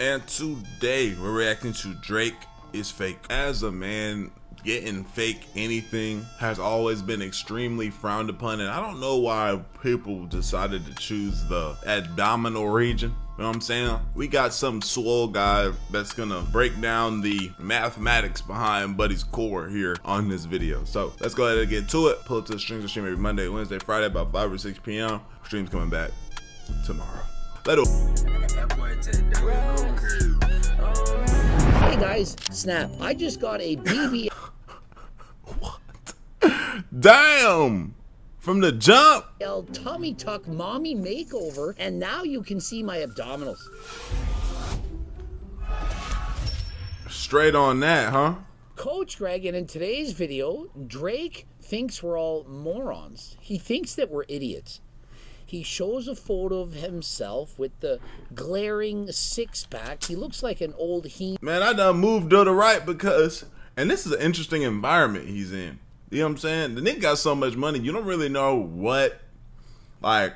And today we're reacting to Drake is Fake. As a man, getting fake anything has always been extremely frowned upon, and I don't know why people decided to choose the abdominal region. You know what I'm saying? We got some swole guy that's gonna break down the mathematics behind Buddy's core here on this video. So let's go ahead and get to it. Pull up to the streams. I stream every Monday, Wednesday, Friday about 5 or 6 p.m. Streams coming back tomorrow. Hey guys, Snap. I just got a BBL. What? Damn! From the jump! Tummy tuck mommy makeover, and now you can see my abdominals. Straight on that, huh? Coach Greg, and in today's video, Drake thinks we're all morons. He thinks that we're idiots. He shows a photo of himself with the glaring six-pack. He looks like an old Man, I done moved to the right because, and this is an interesting environment he's in. You know what I'm saying? The nigga got so much money, you don't really know what, like,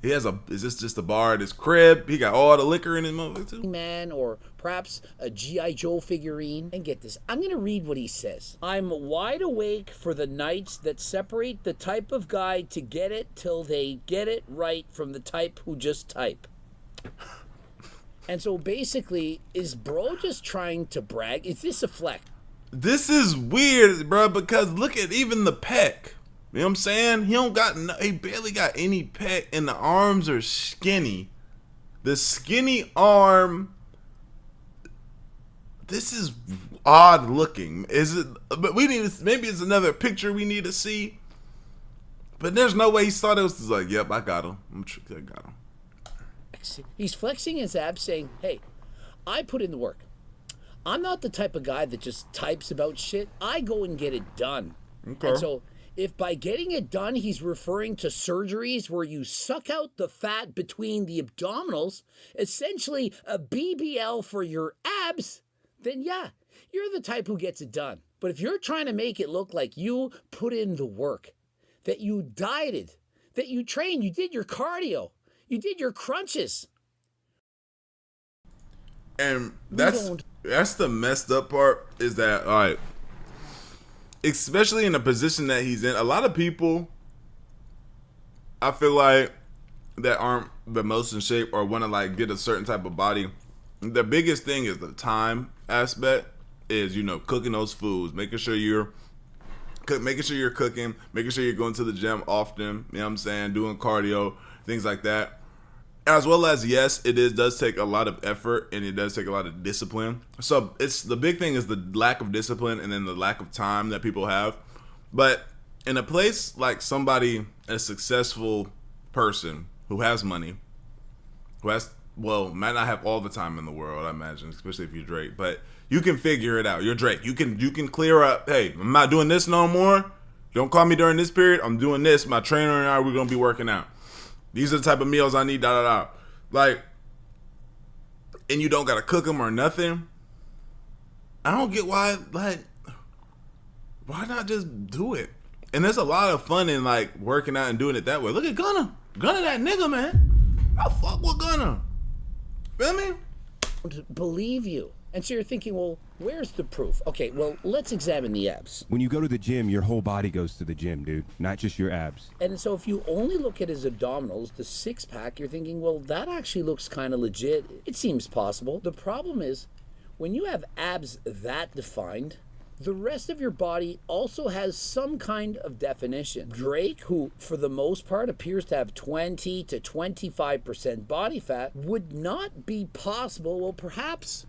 he has is this just a bar at his crib? He got all the liquor in his motherfucker too? Man, or perhaps a G.I. Joe figurine. And get this, I'm gonna read what he says. I'm wide awake for the nights that separate the type of guy to get it till they get it right from the type who just type. And so basically, is bro just trying to brag? Is this a flex? This is weird, bro, because look at even the pec. You know what I'm saying? He barely got any pec, and the arms are skinny. The skinny arm, this is odd looking. Is it? But maybe it's another picture we need to see. But there's no way he thought it was like, yep, I got him. I got him. He's flexing his abs saying, hey, I put in the work. I'm not the type of guy that just types about shit. I go and get it done. Okay. And so if by getting it done, he's referring to surgeries where you suck out the fat between the abdominals, essentially a BBL for your abs, then yeah, you're the type who gets it done. But if you're trying to make it look like you put in the work, that you dieted, that you trained, you did your cardio, you did your crunches. And that's the messed up part, is that, all right, especially in the position that he's in, a lot of people, I feel like, that aren't the most in shape or want to like get a certain type of body, the biggest thing is the time aspect, is, you know, cooking those foods, making sure you're cooking, making sure you're going to the gym often, you know what I'm saying, doing cardio, things like that. As well as, yes, does take a lot of effort, and it does take a lot of discipline. So it's the big thing is the lack of discipline and then the lack of time that people have. But in a place like somebody, a successful person who has money, might not have all the time in the world, I imagine, especially if you're Drake, but you can figure it out. You're Drake. You can clear up, hey, I'm not doing this no more. Don't call me during this period. I'm doing this. My trainer and I, we're going to be working out. These are the type of meals I need, Like, and you don't got to cook them or nothing. I don't get why not just do it? And there's a lot of fun in, like, working out and doing it that way. Look at Gunna. Gunna, that nigga, man. I fuck with Gunna. Feel me? Believe you. And so you're thinking, well, where's the proof? Okay, well, let's examine the abs. When you go to the gym, your whole body goes to the gym, dude, not just your abs. And so if you only look at his abdominals, the six-pack, you're thinking, well, that actually looks kind of legit. It seems possible. The problem is, when you have abs that defined, the rest of your body also has some kind of definition. Drake, who for the most part appears to have 20 to 25% body fat, would not be possible, well, perhaps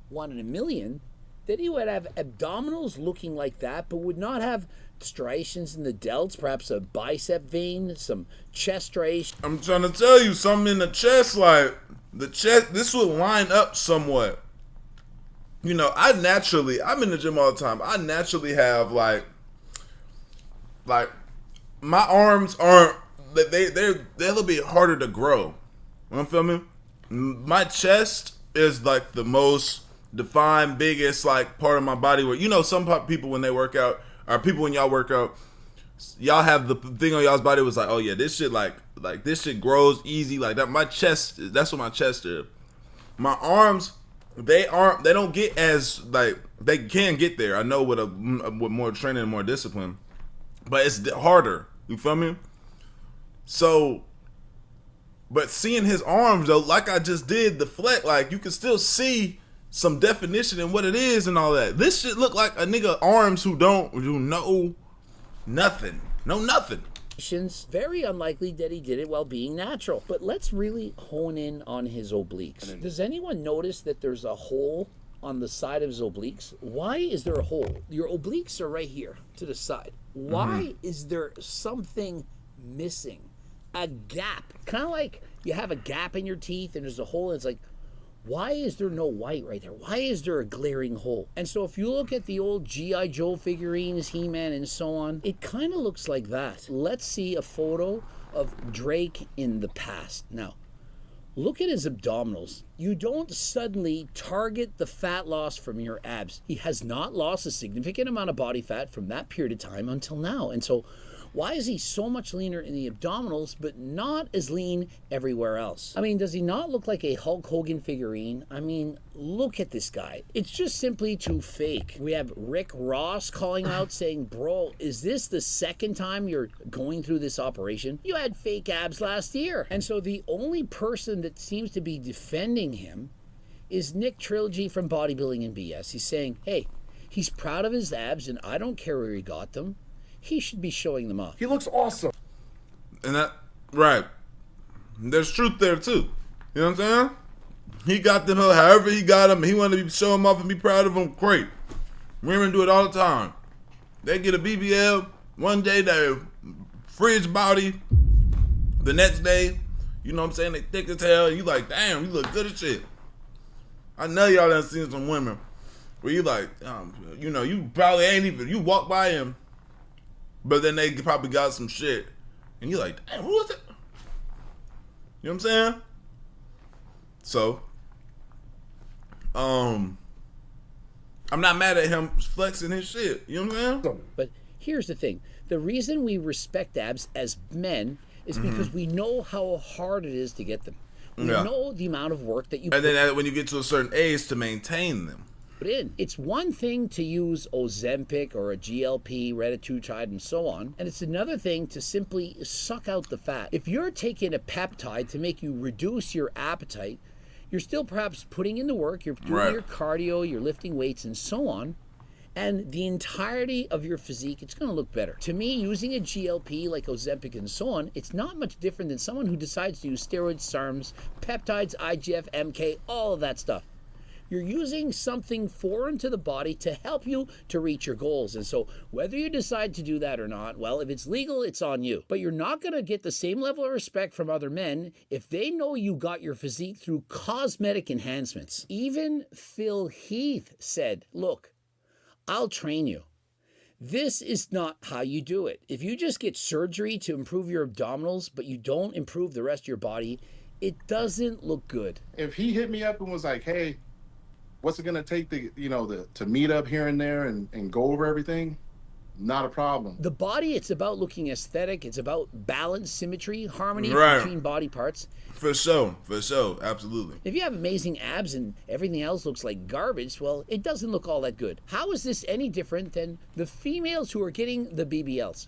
1 in a million, that he would have abdominals looking like that, but would not have striations in the delts, perhaps a bicep vein, some chest striation. I'm trying to tell you, something in the chest, like, the chest, this would line up somewhat. You know, I'm in the gym all the time. I naturally have, like my arms aren't, they're a little bit harder to grow. You feel me? My chest is, like, the most defined, biggest, like, part of my body where, you know, some people when they work out, or people when y'all work out, y'all have the thing on y'all's body was like, oh yeah, this shit like this shit grows easy like that. My chest, that's what my chest is. My arms, they don't get as like they can get there. I know with with more training and more discipline, but it's harder. You feel me? So, but seeing his arms though, like I just did the flex, like you can still see some definition in what it is and all that. This shit look like a nigga arms who know nothing, know nothing. Very unlikely that he did it while being natural. But let's really hone in on his obliques. Does anyone notice that there's a hole on the side of his obliques? Why is there a hole? Your obliques are right here to the side. Why is there something missing? A gap. Kind of like you have a gap in your teeth and there's a hole and it's like, why is there no white right there? Why is there a glaring hole? And so if you look at the old G.I. Joe figurines, He-Man and so on, it kind of looks like that. Let's see a photo of Drake in the past. Now, look at his abdominals. You don't suddenly target the fat loss from your abs. He has not lost a significant amount of body fat from that period of time until now. And so why is he so much leaner in the abdominals but not as lean everywhere else? I mean, does he not look like a Hulk Hogan figurine? I mean, look at this guy. It's just simply too fake. We have Rick Ross calling out saying, bro, is this the second time you're going through this operation? You had fake abs last year. And so the only person that seems to be defending him is Nick Trilogy from Bodybuilding and BS. He's saying, hey, he's proud of his abs and I don't care where he got them. He should be showing them off. He looks awesome. And that, right. There's truth there too. You know what I'm saying? He got them however he got them. He wanted to show them off and be proud of them. Great. Women do it all the time. They get a BBL. One day they're fridge body. The next day, you know what I'm saying, they thick as hell. You like, damn, you look good as shit. I know y'all done seen some women where you like, you know, you probably ain't even, you walk by him, but then they probably got some shit. And you're like, damn, who is it? You know what I'm saying? So, I'm not mad at him flexing his shit. You know what I'm saying? But here's the thing. The reason we respect abs as men is because we know how hard it is to get them. We know the amount of work that you put in. And then when you get to a certain age to maintain them. In. It's one thing to use Ozempic or a GLP, retatrutide, and so on, and it's another thing to simply suck out the fat. If you're taking a peptide to make you reduce your appetite, you're still perhaps putting in the work, you're doing your cardio, you're lifting weights, and so on, and the entirety of your physique, it's going to look better. To me, using a GLP like Ozempic and so on, it's not much different than someone who decides to use steroids, SARMs, peptides, IGF, MK, all of that stuff. You're using something foreign to the body to help you to reach your goals. And so whether you decide to do that or not, well, if it's legal, it's on you. But you're not going to get the same level of respect from other men if they know you got your physique through cosmetic enhancements. Even Phil Heath said, look, I'll train you. This is not how you do it. If you just get surgery to improve your abdominals, but you don't improve the rest of your body, it doesn't look good. If he hit me up and was like, hey, what's it going to take to meet up here and there and go over everything? Not a problem. The body, it's about looking aesthetic. It's about balance, symmetry, harmony between body parts. For sure. Absolutely. If you have amazing abs and everything else looks like garbage, well, it doesn't look all that good. How is this any different than the females who are getting the BBLs?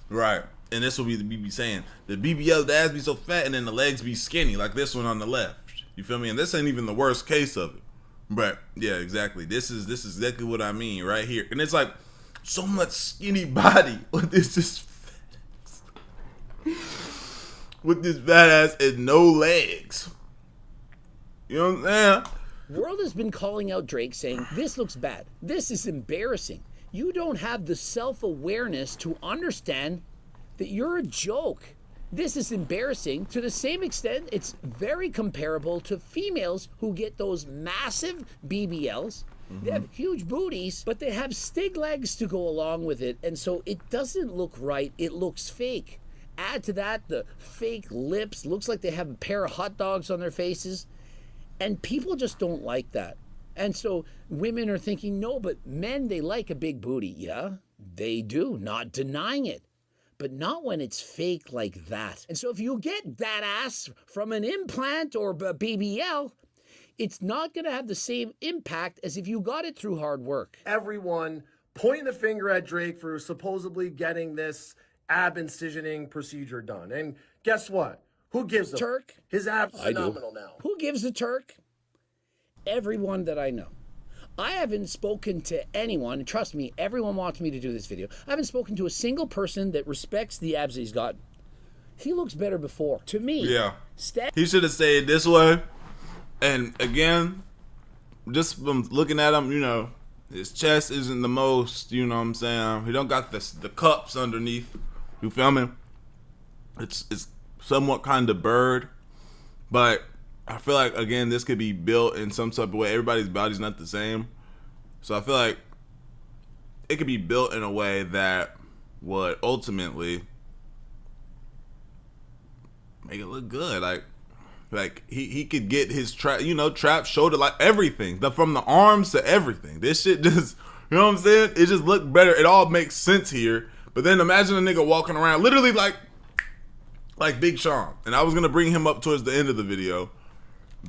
Right. And this will be the BB saying, the BBL, the ass be so fat and then the legs be skinny, like this one on the left. You feel me? And this ain't even the worst case of it. But yeah, exactly. This is exactly what I mean right here. And it's like so much skinny body with this fat ass and no legs. You know what I'm saying? The world has been calling out Drake saying, this looks bad. This is embarrassing. You don't have the self-awareness to understand that you're a joke. This is embarrassing. To the same extent, it's very comparable to females who get those massive BBLs. They have huge booties, but they have stig legs to go along with it. And so it doesn't look right. It looks fake. Add to that the fake lips. Looks like they have a pair of hot dogs on their faces. And people just don't like that. And so women are thinking, no, but men, they like a big booty. Yeah, they do. Not denying it. But not when it's fake like that. And so if you get that ass from an implant or a BBL, it's not going to have the same impact as if you got it through hard work. Everyone pointing the finger at Drake for supposedly getting this ab incisioning procedure done. And guess what? Who gives a Turk? His abs phenomenal now. Who gives a Turk? Everyone that I know. I haven't spoken to anyone, trust me, everyone wants me to do this video. I haven't spoken to a single person that respects the abs that he's got. He looks better before. To me, yeah. He should have stayed this way. And again, just from looking at him, you know, his chest isn't the most, you know what I'm saying? He don't got the cups underneath. You feel me? It's somewhat kind of bird. But I feel like, again, this could be built in some type of way. Everybody's body's not the same. So I feel like it could be built in a way that would ultimately make it look good. Like he could get his trap shoulder, like everything. From the arms to everything. This shit just, you know what I'm saying? It just looked better. It all makes sense here. But then imagine a nigga walking around literally like Big Sean. And I was going to bring him up towards the end of the video.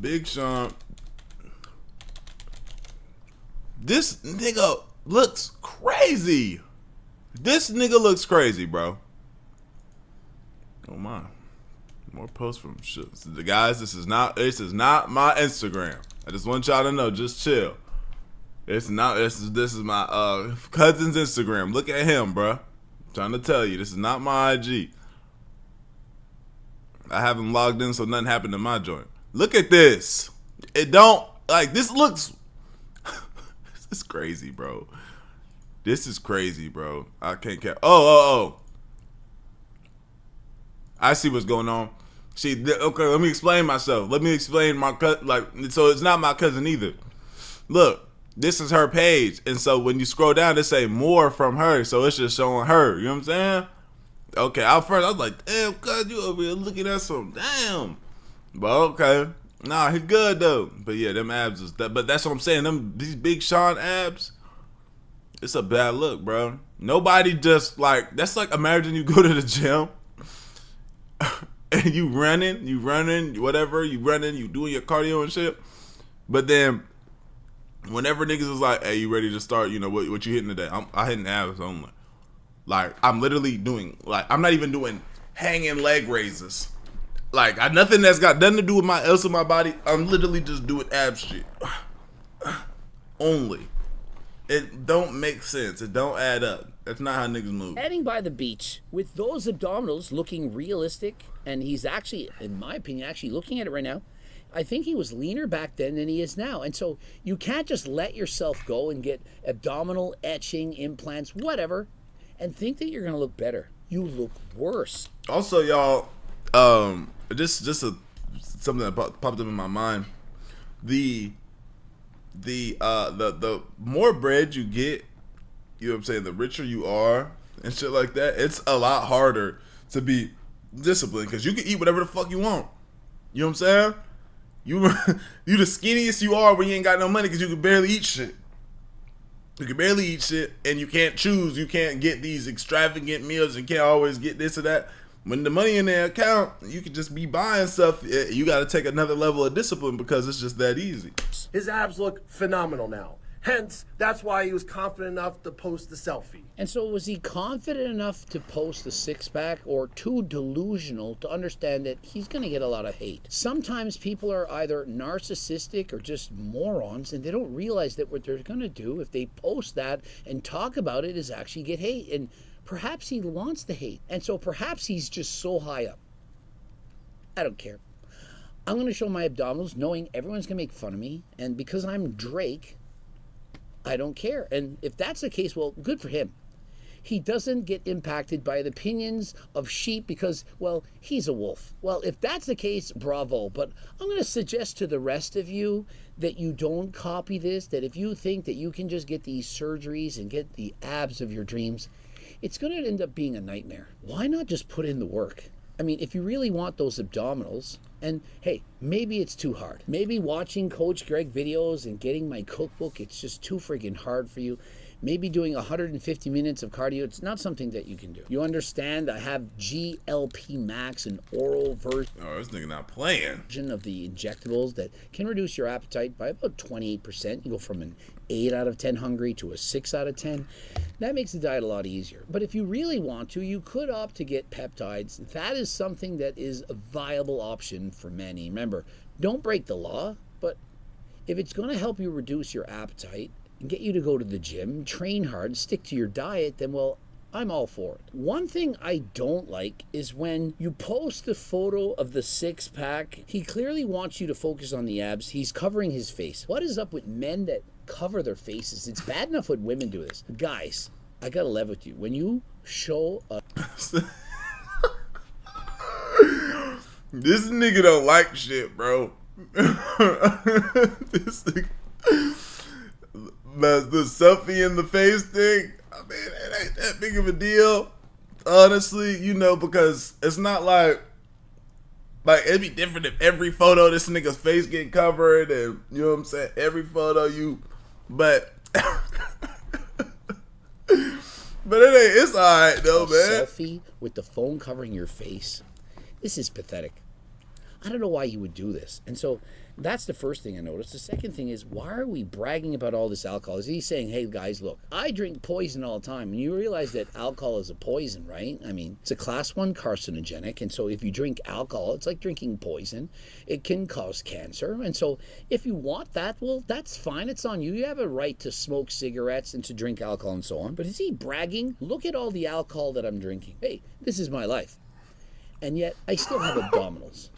Big Sean. This nigga looks crazy. This nigga looks crazy, bro. Oh my. More posts from shit. The guys, this is not my Instagram. I just want y'all to know, just chill. This is my cousin's Instagram. Look at him, bro. I'm trying to tell you, this is not my IG. I haven't logged in, so nothing happened to my joint. Look at this. It don't, like, this looks, this is crazy, bro. This is crazy, bro. I can't care. Oh. I see what's going on. Okay, let me explain myself. Let me explain my cousin. So it's not my cousin either. Look, this is her page. And so when you scroll down, it say more from her. So it's just showing her. You know what I'm saying? Okay, I was like, damn, cuz you over here looking at some damn. But okay. Nah, he's good though. But yeah, them abs is that. But that's what I'm saying. These Big Sean abs, it's a bad look, bro. Nobody just like, that's like, imagine you go to the gym and you running, whatever, you doing your cardio and shit. But then whenever niggas is like, hey, you ready to start, you know, what you hitting today? I hitting abs only. Like, I'm literally doing, like, I'm not even doing hanging leg raises. Like, nothing that's got nothing to do with my else of my body. I'm literally just doing ab shit. Only. It don't make sense. It don't add up. That's not how niggas move. Standing by the beach with those abdominals looking realistic, and he's actually, in my opinion, actually looking at it right now, I think he was leaner back then than he is now. And so you can't just let yourself go and get abdominal etching, implants, whatever, and think that you're going to look better. You look worse. Also, y'all, just something that popped up in my mind. The more bread you get, you know what I'm saying, the richer you are and shit like that, it's a lot harder to be disciplined because you can eat whatever the fuck you want. You know what I'm saying? You the skinniest you are when you ain't got no money because you can barely eat shit. You can barely eat shit and you can't choose. You can't get these extravagant meals and can't always get this or that. When the money in their account, you can just be buying stuff. You got to take another level of discipline because it's just that easy. His abs look phenomenal now. Hence, that's why he was confident enough to post the selfie. And so was he confident enough to post the six-pack or too delusional to understand that he's going to get a lot of hate? Sometimes people are either narcissistic or just morons, and they don't realize that what they're going to do if they post that and talk about it is actually get hate. And perhaps he wants the hate. And so perhaps he's just so high up. I don't care. I'm going to show my abdominals knowing everyone's going to make fun of me. And because I'm Drake, I don't care. And if that's the case, well, good for him. He doesn't get impacted by the opinions of sheep because, well, he's a wolf. Well, if that's the case, bravo. But I'm going to suggest to the rest of you that you don't copy this, that if you think that you can just get these surgeries and get the abs of your dreams, it's going to end up being a nightmare. Why not just put in the work? I mean, if you really want those abdominals, And hey, maybe it's too hard. Maybe watching Coach Greg videos and getting my cookbook, it's just too freaking hard for you. Maybe doing 150 minutes of cardio, it's not something that you can do. You understand I have GLP Max, an oral version. Oh, this nigga not playing. Of the injectables that can reduce your appetite by about 28%. You go from an 8 out of 10 hungry to a 6 out of 10. That makes the diet a lot easier. But if you really want to, you could opt to get peptides. That is something that is a viable option for many. Remember, don't break the law, but if it's going to help you reduce your appetite and get you to go to the gym, train hard, stick to your diet, then, well, I'm all for it. One thing I don't like is when you post a photo of the six-pack, he clearly wants you to focus on the abs. He's covering his face. What is up with men that cover their faces? It's bad enough when women do this. Guys, I gotta level with you. When you show a... This nigga don't like shit, bro. This nigga... The selfie in the face thing, I mean, it ain't that big of a deal, honestly, you know, because it's not like it'd be different if every photo this nigga's face get covered, and you know what I'm saying, every photo you, but it ain't, it's alright though, man. Selfie with the phone covering your face, this is pathetic. I don't know why you would do this. And so that's the first thing I noticed. The second thing is, why are we bragging about all this alcohol? Is he saying, hey guys, look, I drink poison all the time. And you realize that alcohol is a poison, right? I mean, it's a class 1 carcinogenic. And so if you drink alcohol, it's like drinking poison. It can cause cancer. And so if you want that, well, that's fine. It's on you. You have a right to smoke cigarettes and to drink alcohol and so on. But is he bragging? Look at all the alcohol that I'm drinking. Hey, this is my life. And yet I still have abdominals.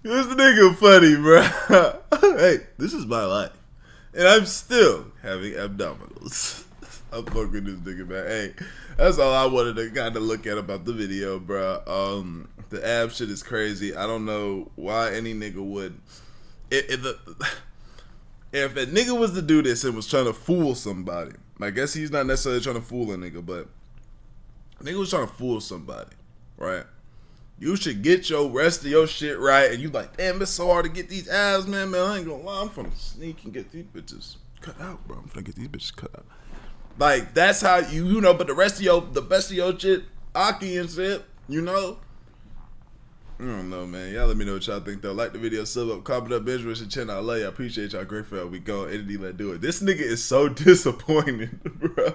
This nigga funny, bro. Hey, this is my life, and I'm still having abdominals. I'm fucking this nigga, man. Hey, that's all I wanted to kind of look at about the video, bro. The ab shit is crazy. I don't know why any nigga would. If a nigga was to do this and was trying to fool somebody, I guess he's not necessarily trying to fool a nigga, but a nigga was trying to fool somebody, right? You should get your rest of your shit right, and you like, damn, it's so hard to get these abs, man. I ain't gonna lie, I'm finna sneak and get these bitches cut out, bro. I'm finna get these bitches cut out. Like, that's how you know, but the best of your shit, Aki and shit, you know? I don't know, man. Y'all let me know what y'all think, though. Like the video, sub up, comment up, binge, your channel. I love y'all. Appreciate y'all. Great for y'all. We go. Entity, let's do it. This nigga is so disappointed, bro.